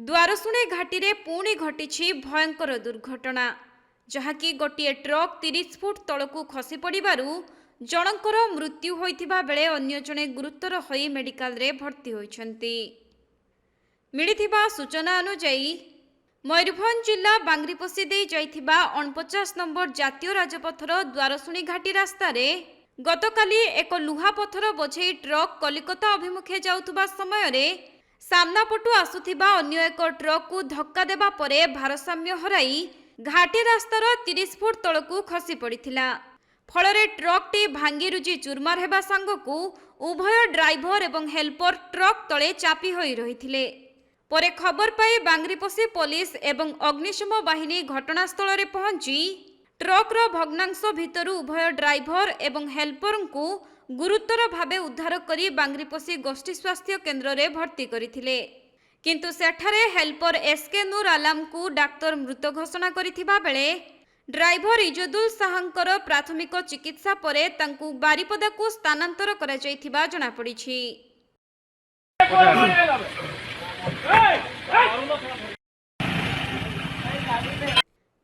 द्वारशुणी घाटी रे पुणी घटी भयंकर दुर्घटना जहाँकि गोटे ट्रक 30 फुट तलकू खसी पड़ू जनकर मृत्यु होइथिबा बेले अन्य जणे गुरुतर होई मेडिकल रे भर्ती होइछन्ती। मिलिथिबा सूचना अनुसार मयूरभंज जिला बांग्रिपोषी दे जाइथिबा 49 नंबर जातीय राजपथर द्वारशुणी घाटी रास्ता रे गतकाली एक लुहा पथर बोझेई ट्रक कलिकता अभिमुखे जाउथबा समय रे सामना पटु आसुथिबा अन्य एक ट्रक को धक्का देबा परे भारसाम्य हराई घाटी रास्तार 30 फुट तलकू खसी पड़िथिला। फलरे ट्रक टी भांगी रुजी चुरमार हेबा सांगकू उभय ड्राइवर एवं हेल्पर ट्रक तले चापी होई रहिथिले। परे खबर पाई बांग्रिपोषी पुलिस एवं अग्निशम बाहिनी घटनास्थल रे पहुंची ट्रकर भग्नांश भितरु उभय ड्राइवर एवं हेल्पर को गुरुतर भावे उद्धार करी बांग्रिपोषी गोष्ठी स्वास्थ्य केन्द्र रे भर्ती करिथिले। किंतु सेठारे हेल्पर एसके नूर आलम को डाक्तर मृत घोषणा करिथिबा बेले ड्राइवर इजदुल साहांकर प्राथमिक चिकित्सा परे तांकू बारिपदा को स्थानांतर करा जायथिबा जणा पड़िछि।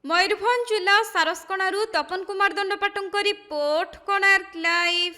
मयूरभंज जिला सारसकणारू तपन कुमार दंडपाटଙ୍କ रिपोर्ट कोणार्क लाइव।